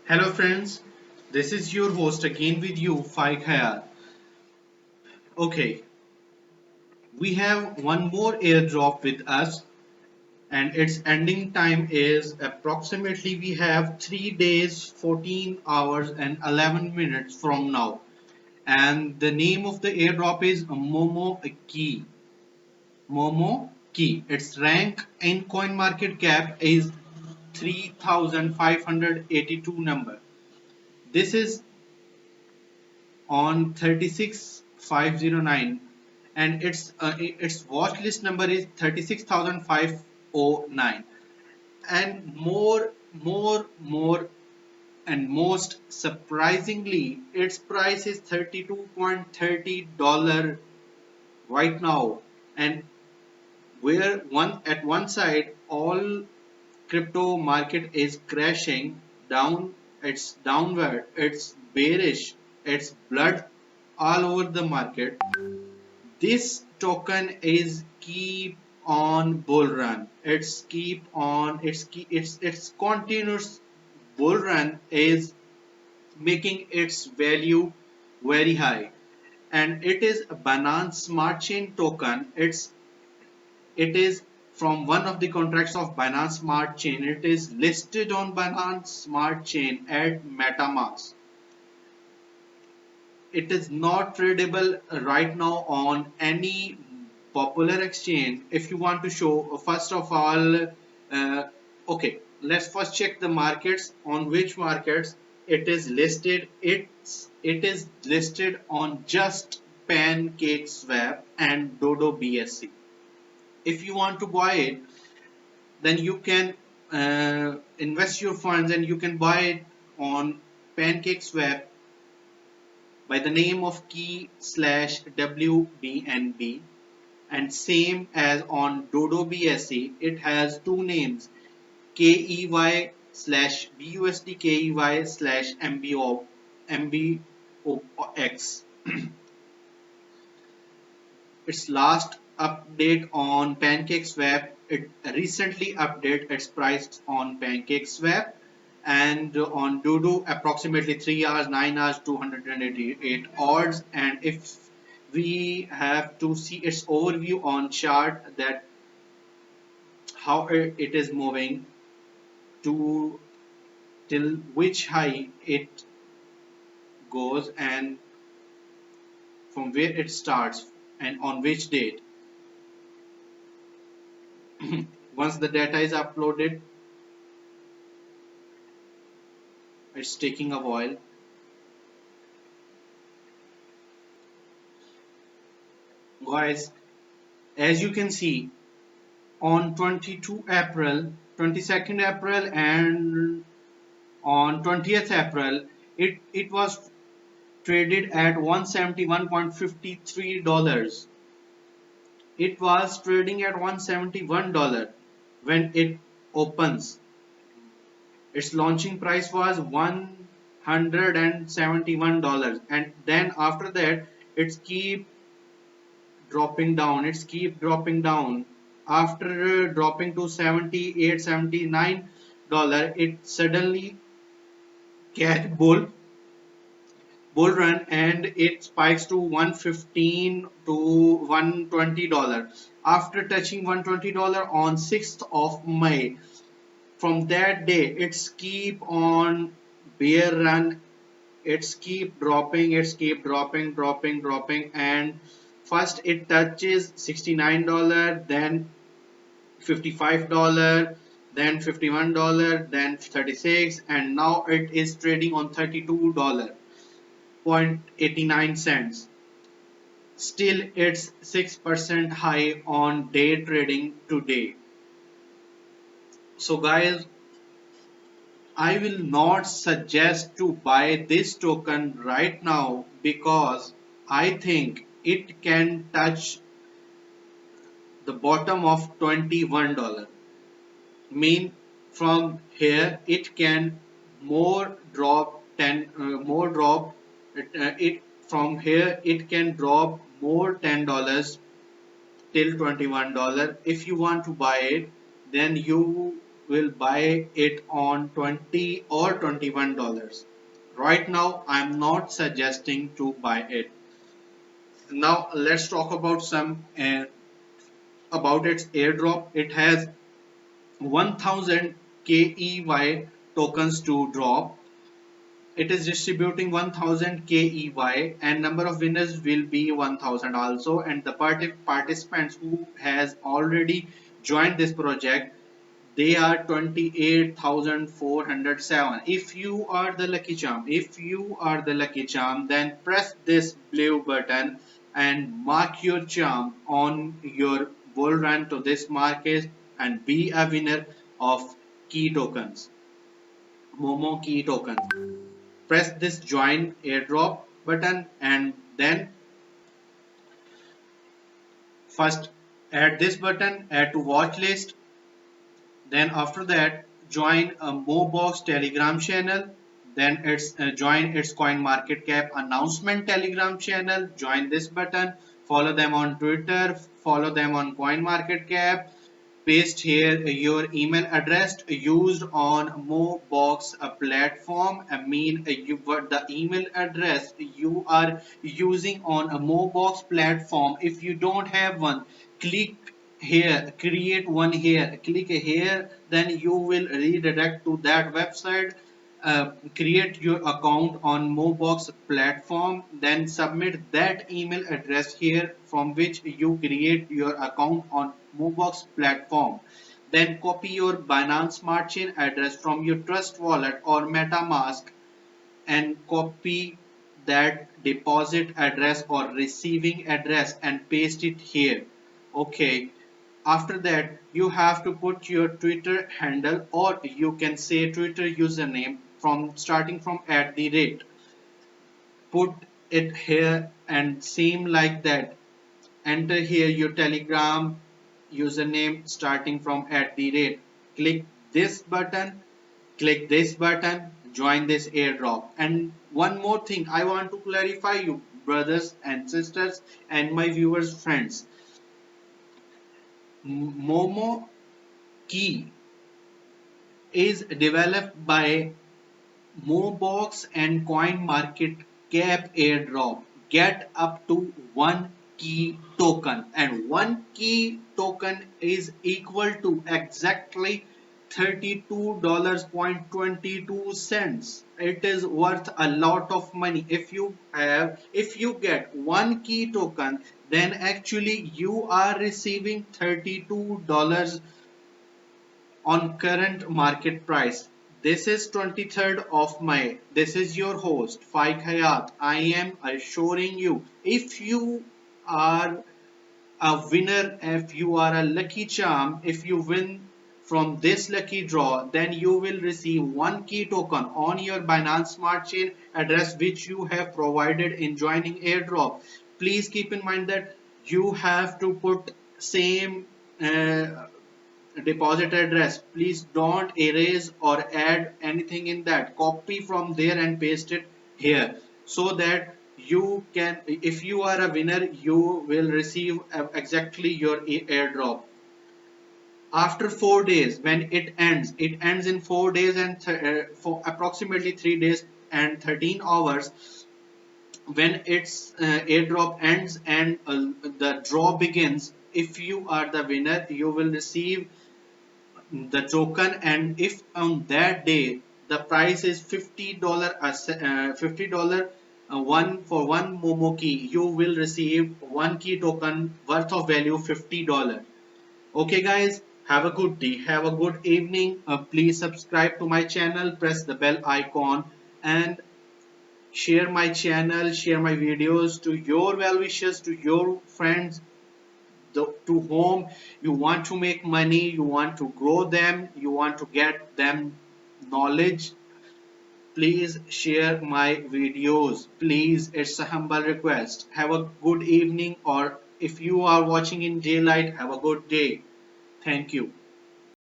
Hello friends, this is your host again with you, Faik Hayal. Okay, we have one more airdrop with us and its ending time is approximately we have 3 days, 14 hours and 11 minutes from now. And the name of the airdrop is Momo Key. Momo Key. Its rank in coin market cap is 3582 number. This is on 36509 and its watch list number is 36509 and more and most surprisingly its price is $32.30 right now, and where one at one side all crypto market is crashing down, it's downward, it's bearish, it's blood all over the market. This token is keep on bull run. It's keep on its continuous bull run is making its value very high, and it is a Binance Smart Chain token. It is from one of the contracts of Binance Smart Chain. It is listed on Binance Smart Chain at MetaMask. It is not tradable right now on any popular exchange. If you want to show, first of all, okay, let's first check the markets, on which markets it is listed. It is listed on just PancakeSwap and Dodo BSC. If you want to buy it, then you can invest your funds and you can buy it on PancakeSwap by the name of key slash WBNB, and same as on Dodo BSC, it has two names, KEY slash BUSD KEY slash MBOX. Its last update on PancakeSwap, it recently updated its price on PancakeSwap, and on Dodo approximately 3 hours, 9 hours, 288 odds. And if we have to see its overview on chart, that how it is moving to till which high it goes and from where it starts and on which date. Once the data is uploaded, it's taking a while. Guys, as you can see, on 22 April, 22nd April, and on 20th April, it was traded at $171.53. It was trading at $171 when it opens. Its launching price was $171, and then after that it's keep dropping down. It's keep dropping down. After dropping to 78, $79, it suddenly catch bull run and it spikes to 115 to $120 after touching $120 on 6th of May. From that day it's keep on bear run. It's keep dropping, it's keep dropping, and first it touches $69, then $55, then $51, then 36, and now it is trading on $32.89. Still it's 6% high on day trading today. So guys, I will not suggest to buy this token right now because I think it can touch the bottom of $21. Mean from here it can more drop 10 more drop it from here it can drop more $10 till $21. If you want to buy it, then you will buy it on 20 or $21. Right now, I'm not suggesting to buy it. Now let's talk about some about its airdrop. It has 1000 KEY tokens to drop. It is distributing 1000 KEY and number of winners will be 1000 also, and the participants who has already joined this project, they are 28,407. If you are the lucky charm, then press this blue button and mark your charm on your bull run to this market and be a winner of key tokens, Momo key tokens. Press this join airdrop button and then first add this button, add to watch list. Then after that join a Mobox Telegram channel. Then it's join its coin market cap announcement Telegram channel. Join this button. Follow them on Twitter. Follow them on coin market cap. Paste here your email address used on Mobox platform. I mean the email address you are using on a Mobox platform. If you don't have one, click here, create one here, click here, then you will redirect to that website. Create your account on Mobox platform, then submit that email address here from which you create your account on Mobox platform. Then copy your Binance Smart Chain address from your Trust Wallet or MetaMask and copy that deposit address or receiving address and paste it here. Okay, after that you have to put your Twitter handle, or you can say Twitter username from starting from @ put it here and same like that. Enter here your Telegram username starting from @ click this button, join this airdrop. And one more thing I want to clarify you brothers and sisters and my viewers friends, Momo Key is developed by Mobox and CoinMarketCap airdrop. Get up to 1 key token, and 1 key token is equal to exactly $32.22. It is worth a lot of money. If you get 1 key token, then actually you are receiving $32 on current market price. This is 23rd of May. This is your host Faik Hayat. I am assuring you, if you are a winner, if you are a lucky charm, if you win from this lucky draw, then you will receive 1 key token on your Binance Smart Chain address which you have provided in joining airdrop. Please keep in mind that you have to put same deposit address. Please don't erase or add anything in that. Copy from there and paste it here so that you can, if you are a winner, you will receive exactly your airdrop. After 4 days, when it ends in 4 days and for approximately 3 days and 13 hours. When its airdrop ends and the draw begins, if you are the winner, you will receive the token, and if on that day the price is $50 one for one Momo key, you will receive 1 key token worth of value $50. Okay guys, have a good day, have a good evening. Please subscribe to my channel, press the bell icon, and share my channel, share my videos to your well wishers, to your friends, to whom you want to make money, you want to grow them, you want to get them knowledge. Please share my videos, please, it's a humble request. Have a good evening, or if you are watching in daylight, have a good day. Thank you.